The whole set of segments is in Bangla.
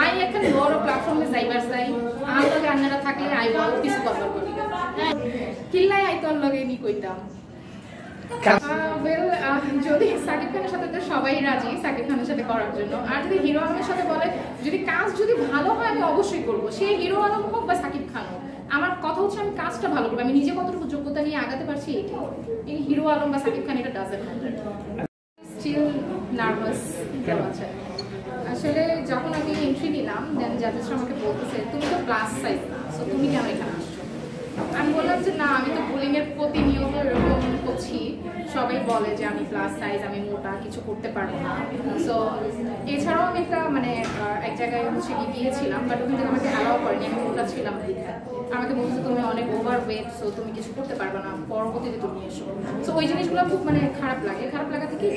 আই এখন বড় প্ল্যাটফর্মে যাইবার চাই আর লগে আন্নারা থাকলে আই বহুত কিছু কভার করি কিল্লাই আই তোর লগে নি কইতাম যদি সাকিব খানের সাথে তো সবাই রাজি সাকিব খানের সাথে করার জন্য আর যদি হিরো আলমের সাথে বলে যদি কাজ যদি ভালো হয় আমি অবশ্যই করবো সে হিরো আলম হোক বা সাকিব খান হোক আমার কথা হচ্ছে আমি কাজটা ভালো করবো আমি নিজে কতটুকু যোগ্যতা নিয়ে আগাতে পারছি এই হিরো আলম বা সাকিব খান এটা ডাজেন্ট ম্যাটার স্টিল নার্ভাস আছে আসলে যখন আমি এন্ট্রি নিলাম দেন জাজেস আমাকে বলতেছে তুমি তো প্লাস সাইজ না সো তুমি কেন এখানে আসছো আমি বললাম যে না আমি তো বোলিং এর প্রতিনিয়ত এরকম করছি সবাই বলে যে আমি প্লাস সাইজ আমি মোটা কিছু করতে পারবো না সো এছাড়াও আমি একটা মানে এক জায়গায় হচ্ছে গিয়েছিলাম বাট ওখান থেকে আমাকে অ্যালাউ করেনি আমি মোটা ছিলাম আমাকে বলছে তুমি অনেক ওভার ওয়েট সো তুমি কিছু করতে পারবে না পরবর্তীতে তুমি এসো সো ওই জিনিসগুলো খুব মানে খারাপ লাগা থেকেই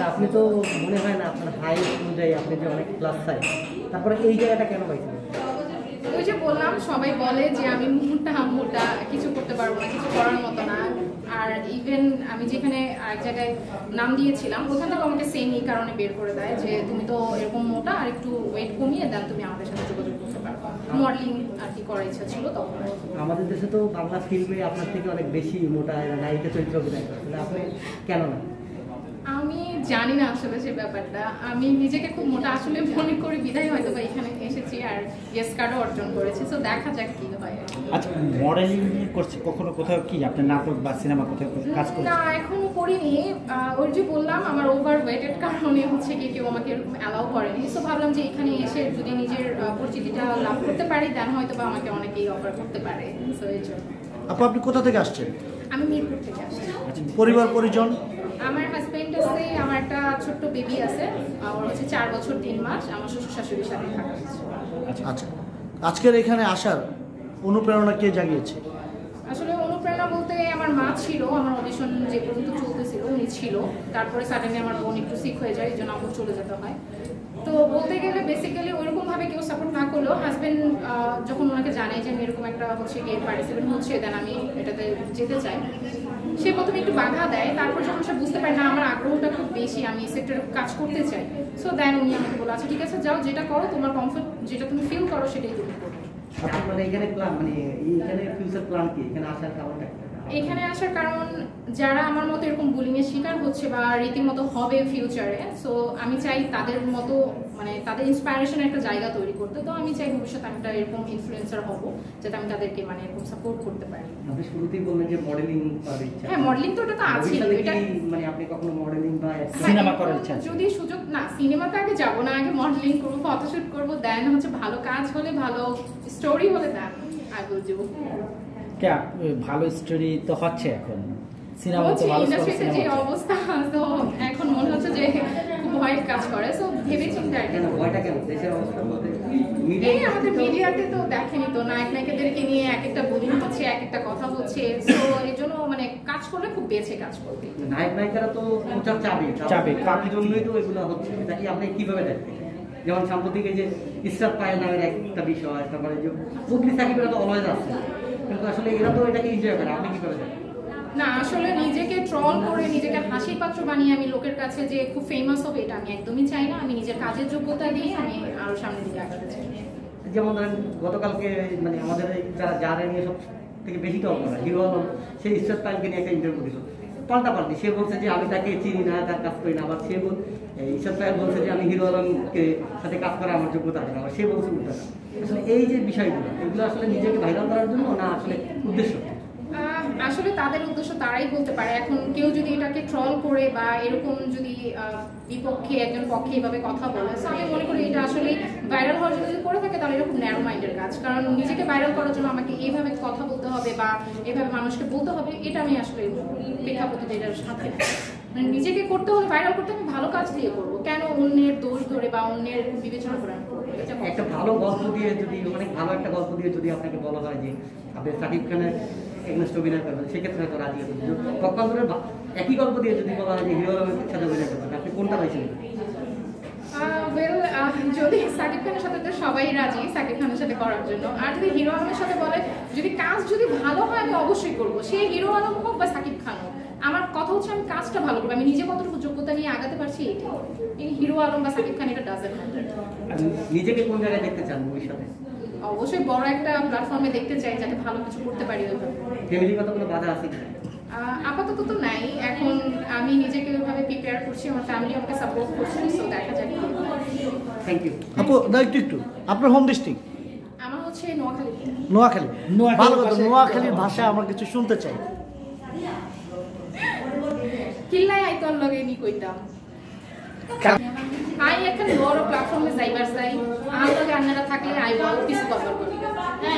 আপনি তো মনে হয় না আপনার হাইট অনুযায়ী আপনি যে অনেক প্লাস সাইজ তারপরে এই জায়গাটা কেন পাইছেন ওই যে বললাম সবাই বলে যে আমি মোটা কিছু করতে পারবো না কিছু করার মতো না আর ইভেন আমি যেখানে এক জায়গায় নাম দিয়েছিলাম ওখান থেকে আমাকে সেম এই কারণে বের করে দেয় যে তুমি তো এরকম মোটা আর একটু ওয়েট কমিয়ে দেন তুমি আমাদের সাথে যোগাযোগ করতে পারো মডেলিং আর কি করার ইচ্ছা ছিল তখন আমাদের দেশে তো বাংলা ফিল্মে আপনার থেকে অনেক বেশি মোটা নায়িকা চরিত্র অভিনয় করে আপনি কেন না আমি জানি না আসলে সে ব্যাপারটা আমি নিজেকে খুব মোটা আসলে মনে করি বিধায় হয়তো বা এখানে এসেছি আর ইয়েস কার্ডও অর্জন করেছি তো দেখা যাক কি হয় আচ্ছা মডেলিং করছে কখনো কোথাও কি আপনি নাটক বা সিনেমা কোথাও কাজ করছেন না এখনো করিনি ওই যে বললাম আমার ওভার ওয়েটের কারণে হচ্ছে কি কেউ আমাকে এরকম অ্যালাউ করেনি সো ভাবলাম যে এখানে এসে যদি নিজের পরিচিতিটা লাভ করতে পারি দেন হয়তো বা আমাকে অনেকেই অফার করতে পারে সো এই জন্য আপনি কোথা থেকে আসছেন আমি মিরপুর থেকে আসছি পরিবার পরিজন আমার হাজবেন্ড আছে আমার একটা ছোট্ট বেবি আছে ওর হচ্ছে 4 বছর 3 মাস আমার শ্বশুর শাশুড়ির সাথে থাকা আচ্ছা আজকের এখানে আসার অনুপ্রেরণা কে জাগিয়েছে আসলে অনুপ্রেরণা বলতে আমার মা ছিল আমার অডিশন যে পর্যন্ত চলতেছিল উনি ছিল তারপরে সাডেনলি আমার বোন একটু সিক হয়ে যায় এই জন্য আমার চলে যেতে হয় তো বলতে গেলে বেসিক্যালি ওইরকমভাবে কেউ সাপোর্ট না করলেও হাজবেন্ড যখন ওনাকে জানাই যে আমি এরকম একটা হচ্ছে গিয়ে পার্টিসিপেন্ট হচ্ছে দেন আমি এটাতে যেতে চাই সে প্রথমে একটু বাধা দেয় তারপর যখন সে বুঝতে পারে না আমার আগ্রহটা খুব বেশি আমি এই সেক্টরে কাজ করতে চাই সো দেন উনি আমাকে বলে আচ্ছা ঠিক আছে যাও যেটা করো তোমার কমফোর্ট যেটা তুমি ফিল করো সেটাই তুমি করো আপনার এখানে প্ল্যান মানে এইখানে ফিউচার প্ল্যান কি এখানে আসার কারণটা এখানে আসার কারণ যারা আমার মতো এরকম বুলিং এর শিকার হচ্ছে বা রীতিমতো হবে ফিউচারে সো আমি চাই তাদের মতো মানে তাদের ইন্সপায়ারেশনের একটা জায়গা তৈরি করতে তো আমি চাই ভবিষ্যতে আমি একটা এরকম ইনফ্লুয়েন্সার হব যাতে আমি তাদেরকে মানে এরকম সাপোর্ট করতে পারি আপনি শুরুতেই বললেন যে মডেলিং করার ইচ্ছা হ্যাঁ মডেলিং তো এটা তো আছেই এটা মানে আপনি কখনো মডেলিং বা সিনেমা করার ইচ্ছা যদি সুযোগ না সিনেমাতে আগে যাব না আগে মডেলিং করব ফটোশুট করব দেন হচ্ছে ভালো কাজ হলে ভালো স্টোরি হলে দেন আই উইল ডু কে ভালো স্টোরি তো হচ্ছে এখন সিনেমা তো ভালো ইন্ডাস্ট্রিতে যে অবস্থা তো এখন মনে হচ্ছে যে খুব ভয় কাজ করে সো ভেবে চিন্তা আর কেন ভয়টা কেন দেশের অবস্থা বলতে এই আমাদের মিডিয়াতে তো দেখেনি তো নায়ক নায়িকাদেরকে নিয়ে এক একটা বুলিং হচ্ছে এক একটা কথা হচ্ছে সো এই জন্য মানে কাজ করলে খুব বেছে কাজ করতে নায়ক নায়িকারা তো প্রচার চাবে কাপি জন্যই তো এগুলো হচ্ছে এটা কি আপনি কিভাবে দেখেন যেমন সাম্প্রতিক এই যে ইসরাত পায়েল নামের একটা বিষয় তারপরে যে বুবলি সাকিবের তো অলওয়েজ আছে কিন্তু আসলে এরা তো এটাকে এনজয় করে আপনি কিভাবে দেখেন না আসলে নিজেকে ট্রল করে নিজেকে হাসির পাত্র বানিয়ে আমি লোকের কাছে যে খুব ফেমাস হবে এটা আমি একদমই চাই না আমি নিজের কাজের যোগ্যতা দিয়ে আমি আরো সামনের দিকে আগাতে চাই যেমন ধরেন গতকালকে মানে আমাদের যারা নিয়ে সব থেকে বেশি টল করা হিরো আলম সেই ইসরাত পায়েলকে নিয়ে একটা ইন্টারভিউ দিল পাল্টাপাল্টি সে বলছে যে আমি তাকে চিনি না তার কাজ করি না আবার সে ইসরাত পায়েল বলছে যে আমি হিরো আলমকে সাথে কাজ করা আমার যোগ্যতা আছে আবার সে বলছে উল্টা আসলে এই যে বিষয়গুলো এগুলো আসলে নিজেকে ভাইরাল করার জন্য না আসলে উদ্দেশ্য আসলে তাদের উদ্দেশ্য তারাই বলতে পারে এখন কেউ যদি এটাকে ট্রল করে বা এরকম যদি বিপক্ষে একজন পক্ষে এইভাবে কথা বলে আমি মনে করি এটা আসলে ভাইরাল হওয়ার জন্য যদি করে থাকে তাহলে এরকম ন্যারো মাইন্ডের কাজ কারণ নিজেকে ভাইরাল করার জন্য আমাকে এইভাবে কথা বলতে হবে বা এভাবে মানুষকে বলতে হবে এটা আমি আসলে প্রেক্ষাপটে এটার সাথে মানে নিজেকে করতে হলে ভাইরাল করতে আমি ভালো কাজ দিয়ে করবো কেন অন্যের দোষ ধরে বা অন্যের বিবেচনা করে আমি করবো একটা ভালো গল্প দিয়ে যদি অনেক ভালো একটা গল্প দিয়ে যদি আপনাকে বলা হয় যে আপনি সাকিব খানের এগনেস্ট অভিনয় করবেন সেক্ষেত্রে হয়তো রাজি হবেন কক্কালপুরের একই গল্প দিয়ে যদি বলা হয় যে হিরো আলমের সাথে অভিনয় করবেন আপনি কোনটা পাইছেন যদি সাকিব খানের সাথে তো সবাই রাজি সাকিব খানের সাথে করার জন্য আর যদি হিরো আলমের সাথে বলে যদি কাজ যদি ভালো হয় আমি অবশ্যই করবো সে হিরো আলম হোক বা সাকিব খান হোক আমার কথা হচ্ছে আমি কাজটা ভালো করবো, আমি নিজে কতটুকু যোগ্যতা নিয়ে আগাতে পারছি এটাই। এই হিরো আলম বা সাকিব খান এটা ডাজেন্ট ম্যাটার। নিজেকে কোন জায়গায় দেখতে চান ভবিষ্যতে? অবশ্যই বড় একটা প্ল্যাটফর্মে দেখতে চাই, যাতে ভালো কিছু করতে পারি ওইভাবে। ফ্যামিলিগত কোনো বাধা আছে কি? আপাতত তো নাই, এখন আমি নিজেকে ওইভাবে প্রিপেয়ার করছি, আমার ফ্যামিলি আমাকে সাপোর্ট করছে, সো দেখা যাক। থ্যাংক ইউ আপু না একটু আপনার হোম ডিস্ট্রিক্ট? আমার হচ্ছে নোয়াখালী। নোয়াখালী। নোয়াখালীর ভালো কথা, ভাষায় নোয়াখালীর ভাষায় আমরা কিছু শুনতে চাই। কিল্লাই আইতল লগে নি কইতাম আই এখন বড় প্ল্যাটফর্মে যাইবার চাই, আর লগে আপনারা থাকলে আই কিছু কভার করি।